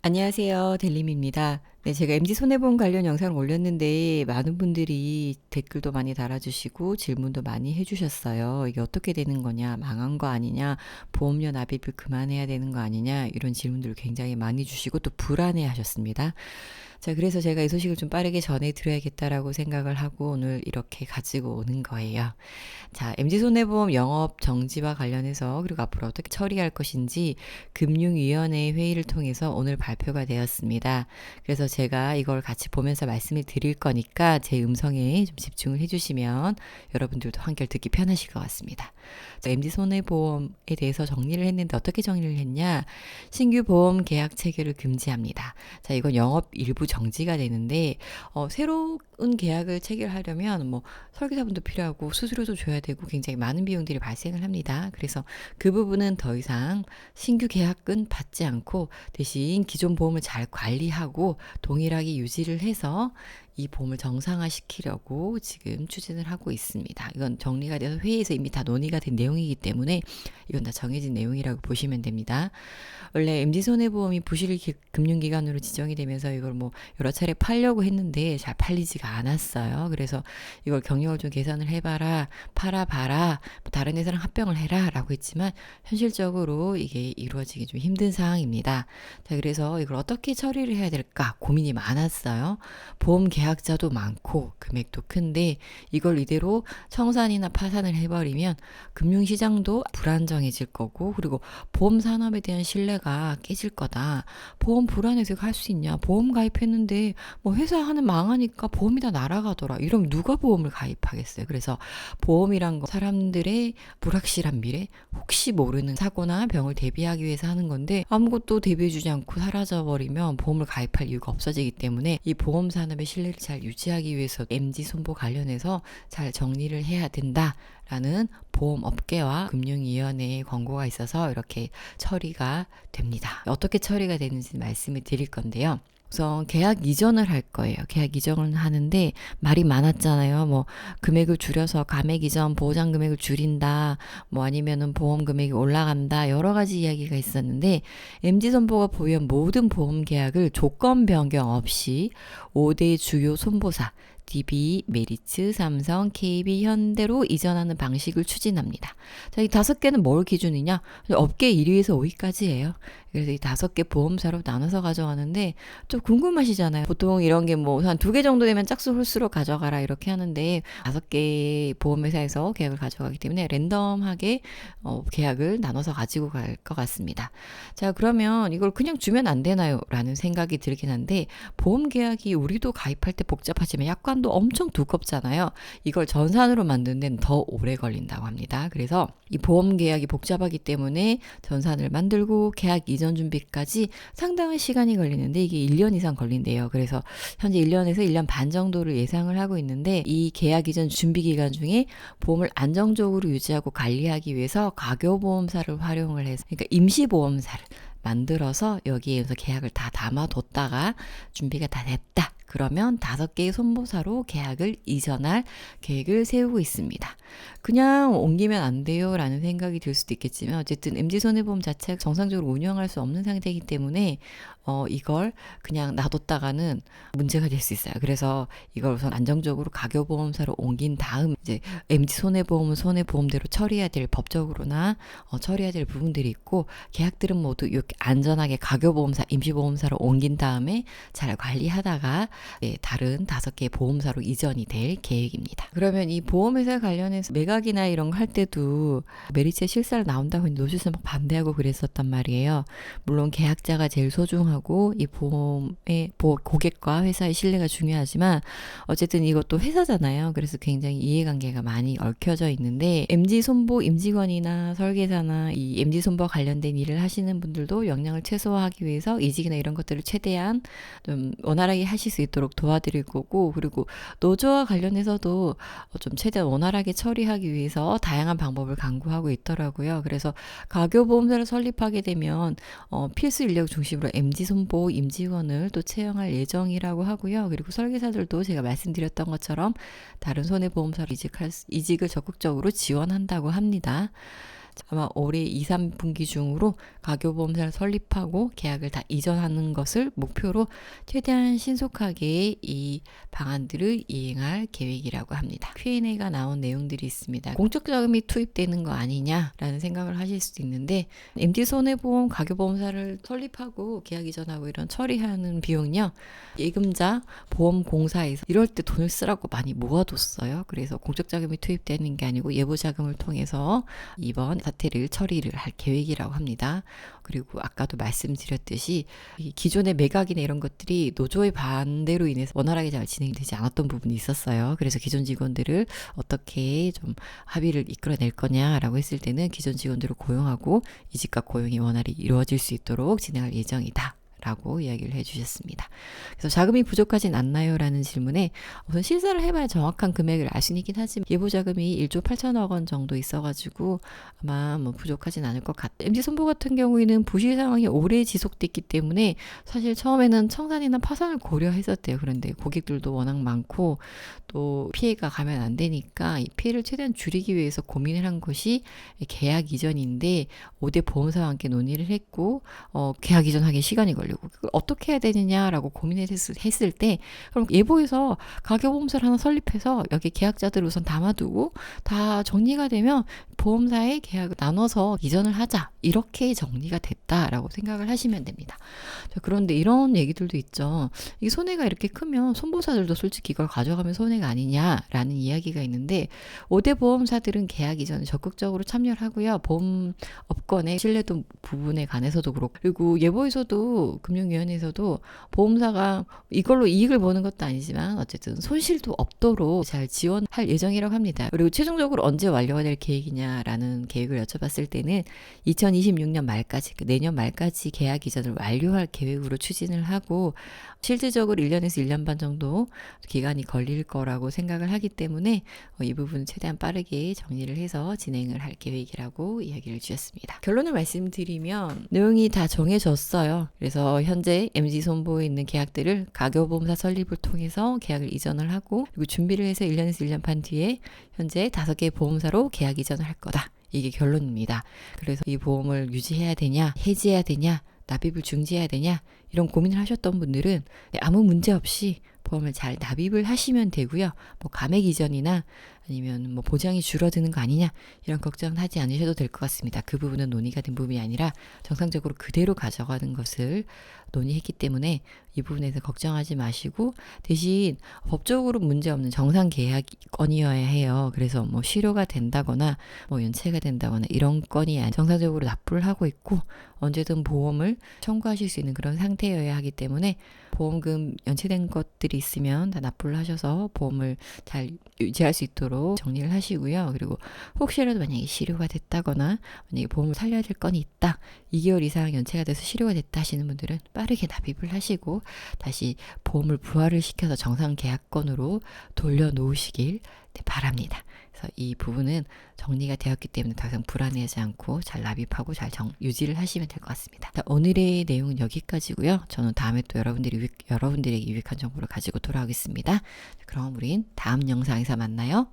안녕하세요. 델림입니다. 네, 제가 MZ 손해보험 관련 영상을 올렸는데 많은 분들이 댓글도 많이 달아주시고 질문도 많이 해주셨어요. 이게 어떻게 되는 거냐, 망한 거 아니냐, 보험료 납입을 그만해야 되는 거 아니냐, 이런 질문들을 굉장히 많이 주시고 또 불안해 하셨습니다. 자, 그래서 제가 이 소식을 좀 빠르게 전해드려야겠다라고 생각을 하고 오늘 이렇게 가지고 오는 거예요. 자, MZ손해보험 영업 정지와 관련해서 그리고 앞으로 어떻게 처리할 것인지 금융위원회 회의를 통해서 오늘 발표가 되었습니다. 그래서 제가 이걸 같이 보면서 말씀을 드릴 거니까 제 음성에 좀 집중을 해주시면 여러분들도 한결 듣기 편하실 것 같습니다. MZ손해보험에 대해서 정리를 했는데 어떻게 정리를 했냐? 신규 보험 계약 체결을 금지합니다. 자, 이건 영업 일부 정지가 되는데 새로운 계약을 체결하려면 뭐 설계사분도 필요하고 수수료도 줘야 되고 굉장히 많은 비용들이 발생을 합니다. 그래서 그 부분은 더 이상 신규 계약은 받지 않고 대신 기존 보험을 잘 관리하고 동일하게 유지를 해서 이 보험을 정상화시키려고 지금 추진을 하고 있습니다. 이건 정리가 돼서 회의에서 이미 다 논의가 된 내용이기 때문에 이건 다 정해진 내용이라고 보시면 됩니다. 원래 MZ손해보험이 부실 금융기관으로 지정이 되면서 이걸 뭐 여러 차례 팔려고 했는데 잘 팔리지가 않았어요. 그래서 이걸 경영을 좀 개선을 해봐라, 팔아봐라, 다른 회사랑 합병을 해라 라고 했지만 현실적으로 이게 이루어지기 좀 힘든 상황입니다. 자, 그래서 이걸 어떻게 처리를 해야 될까 고민이 많았어요. 보험 계약자도 많고 금액도 큰데 이걸 이대로 청산이나 파산을 해버리면 금융시장도 불안정해질 거고 그리고 보험 산업에 대한 신뢰가 깨질 거다. 보험 불안해서 할 수 있냐? 보험 가입했는데 뭐 회사 하는 망하니까 보험이 다 날아가더라. 이러면 누가 보험을 가입하겠어요? 그래서 보험이란 거 사람들의 불확실한 미래, 혹시 모르는 사고나 병을 대비하기 위해서 하는 건데 아무것도 대비해주지 않고 사라져버리면 보험을 가입할 이유가 없어지기 때문에 이 보험 산업의 신뢰를 잘 유지하기 위해서 MZ 손보 관련해서 잘 정리를 해야 된다라는 보험업계와 금융위원회의 권고가 있어서 이렇게 처리가 됩니다. 어떻게 처리가 되는지 말씀을 드릴 건데요. 우선 계약 이전을 할 거예요. 계약 이전을 하는데 말이 많았잖아요. 뭐 금액을 줄여서 감액 이전 보장 금액을 줄인다. 뭐 아니면은 보험 금액이 올라간다. 여러 가지 이야기가 있었는데 MZ손보가 보유한 모든 보험 계약을 조건 변경 없이 5대 주요 손보사 DB, 메리츠, 삼성, KB, 현대로 이전하는 방식을 추진합니다. 자, 이 5개는 뭘 기준이냐? 업계 1위에서 5위까지예요. 그래서 이 5개 보험사로 나눠서 가져가는데 좀 궁금하시잖아요. 보통 이런 게 뭐 한 2개 정도 되면 짝수 홀수로 가져가라 이렇게 하는데 5개 보험회사에서 계약을 가져가기 때문에 랜덤하게 계약을 나눠서 가지고 갈 것 같습니다. 자, 그러면 이걸 그냥 주면 안 되나요? 라는 생각이 들긴 한데 보험 계약이 우리도 가입할 때 복잡하지만 약관도 엄청 두껍잖아요. 이걸 전산으로 만드는 데는 더 오래 걸린다고 합니다. 그래서 이 보험 계약이 복잡하기 때문에 전산을 만들고 계약 이전 준비까지 상당한 시간이 걸리는데 이게 1년 이상 걸린대요. 그래서 현재 1년에서 1년 반 정도를 예상을 하고 있는데 이 계약 이전 준비 기간 중에 보험을 안정적으로 유지하고 관리하기 위해서 가교보험사를 활용을 해서 그러니까 임시보험사를 만들어서 여기에서 계약을 다 담아뒀다가 준비가 다 됐다. 그러면 5개의 손보사로 계약을 이전할 계획을 세우고 있습니다. 그냥 옮기면 안 돼요 라는 생각이 들 수도 있겠지만 어쨌든 MZ손해보험 자체가 정상적으로 운영할 수 없는 상태이기 때문에 이걸 그냥 놔뒀다가는 문제가 될 수 있어요. 그래서 이걸 우선 안정적으로 가교보험사로 옮긴 다음 이제 MZ손해보험은 손해보험대로 처리해야 될 법적으로나 처리해야 될 부분들이 있고 계약들은 모두 이렇게 안전하게 가교보험사, 임시보험사로 옮긴 다음에 잘 관리하다가 다른 5개의 보험사로 이전이 될 계획입니다. 그러면 이 보험회사 관련해서 매각이나 이런 거 할 때도 메리츠의 실사를 나온다고 했는데 노출에서 막 반대하고 그랬었단 말이에요. 물론 계약자가 제일 소중하고 이 보험의 고객과 회사의 신뢰가 중요하지만 어쨌든 이것도 회사잖아요. 그래서 굉장히 이해관계가 많이 얽혀져 있는데 MZ손보 임직원이나 설계사나 이 MZ손보와 관련된 일을 하시는 분들도 역량을 최소화하기 위해서 이직이나 이런 것들을 최대한 좀 원활하게 하실 수 있도록 도와드릴 거고 그리고 노조와 관련해서도 좀 최대한 원활하게 처리하기 위해서 다양한 방법을 강구하고 있더라고요. 그래서 가교보험사를 설립하게 되면 필수 인력 중심으로 MZ손보 임직원을 또 채용할 예정이라고 하고요. 그리고 설계사들도 제가 말씀드렸던 것처럼 다른 손해보험사로 이직을 적극적으로 지원한다고 합니다. 아마 올해 2, 3분기 중으로 가교보험사를 설립하고 계약을 다 이전하는 것을 목표로 최대한 신속하게 이 방안들을 이행할 계획이라고 합니다. Q&A가 나온 내용들이 있습니다. 공적 자금이 투입되는 거 아니냐라는 생각을 하실 수도 있는데 MD손해보험 가교보험사를 설립하고 계약 이전하고 이런 처리하는 비용요. 예금자 보험공사에서 이럴 때 돈을 쓰라고 많이 모아뒀어요. 그래서 공적 자금이 투입되는 게 아니고 예부 자금을 통해서 이번 사태를 처리를 할 계획이라고 합니다. 그리고 아까도 말씀드렸듯이 이 기존의 매각이나 이런 것들이 노조의 반대로 인해서 원활하게 잘 진행되지 않았던 부분이 있었어요. 그래서 기존 직원들을 어떻게 좀 합의를 이끌어낼 거냐라고 했을 때는 기존 직원들을 고용하고 이직과 고용이 원활히 이루어질 수 있도록 진행할 예정이다. 라고 이야기를 해주셨습니다. 그래서 자금이 부족하진 않나요? 라는 질문에 우선 실사를 해봐야 정확한 금액을 알 수는 있긴 하지만 예부 자금이 1조 8천억 원 정도 있어가지고 아마 뭐 부족하진 않을 것 같아요. MD손보 같은 경우에는 부실 상황이 오래 지속됐기 때문에 사실 처음에는 청산이나 파산을 고려했었대요. 그런데 고객들도 워낙 많고 또 피해가 가면 안 되니까 이 피해를 최대한 줄이기 위해서 고민을 한 것이 계약 이전인데 5대 보험사와 함께 논의를 했고 계약 이전하기에 시간이 걸리고 그걸 어떻게 해야 되느냐라고 고민했을 때 그럼 예보에서 가계보험사를 하나 설립해서 여기 계약자들을 우선 담아두고 다 정리가 되면 보험사의 계약을 나눠서 이전을 하자 이렇게 정리가 됐다라고 생각을 하시면 됩니다. 자, 그런데 이런 얘기들도 있죠. 이 손해가 이렇게 크면 손보사들도 솔직히 이걸 가져가면 손해가 아니냐라는 이야기가 있는데 5대 보험사들은 계약 이전에 적극적으로 참여를 하고요. 보험업권의 신뢰도 부분에 관해서도 그렇고 그리고 예보에서도 금융위원회에서도 보험사가 이걸로 이익을 보는 것도 아니지만 어쨌든 손실도 없도록 잘 지원할 예정이라고 합니다. 그리고 최종적으로 언제 완료가 될 계획이냐라는 계획을 여쭤봤을 때는 2026년 말까지 내년 말까지 계약 이전을 완료할 계획으로 추진을 하고 실질적으로 1년에서 1년 반 정도 기간이 걸릴 거라고 생각을 하기 때문에 이 부분은 최대한 빠르게 정리를 해서 진행을 할 계획이라고 이야기를 주셨습니다. 결론을 말씀드리면 내용이 다 정해졌어요. 그래서 현재 MD손보에 있는 계약들을 가교보험사 설립을 통해서 계약을 이전을 하고 그리고 준비를 해서 1년에서 1년 반 뒤에 현재 5개 보험사로 계약 이전을 할 거다. 이게 결론입니다. 그래서 이 보험을 유지해야 되냐, 해지해야 되냐, 납입을 중지해야 되냐 이런 고민을 하셨던 분들은 아무 문제 없이 보험을 잘 납입을 하시면 되고요. 뭐 감액 이전이나 아니면 뭐 보장이 줄어드는 거 아니냐 이런 걱정은 하지 않으셔도 될 것 같습니다. 그 부분은 논의가 된 부분이 아니라 정상적으로 그대로 가져가는 것을 논의했기 때문에 이 부분에서 걱정하지 마시고 대신 법적으로 문제없는 정상 계약건이어야 해요. 그래서 뭐 실효가 된다거나 뭐 연체가 된다거나 이런 건이 정상적으로 납부를 하고 있고 언제든 보험을 청구하실 수 있는 그런 상태여야 하기 때문에 보험금 연체된 것들이 있으면 다 납부를 하셔서 보험을 잘 유지할 수 있도록 정리를 하시고요. 그리고 혹시라도 만약에 실효가 됐다거나 만약에 보험을 살려야 될 건이 있다. 2개월 이상 연체가 돼서 실효가 됐다 하시는 분들은 빠르게 납입을 하시고 다시 보험을 부활을 시켜서 정상 계약건으로 돌려놓으시길 바랍니다. 그래서 이 부분은 정리가 되었기 때문에 더 이상 불안해하지 않고 잘 납입하고 잘 유지를 하시면 될 것 같습니다. 오늘의 내용은 여기까지고요. 저는 다음에 또 여러분들에게 유익한 정보를 가지고 돌아오겠습니다. 그럼 우린 다음 영상에서 만나요.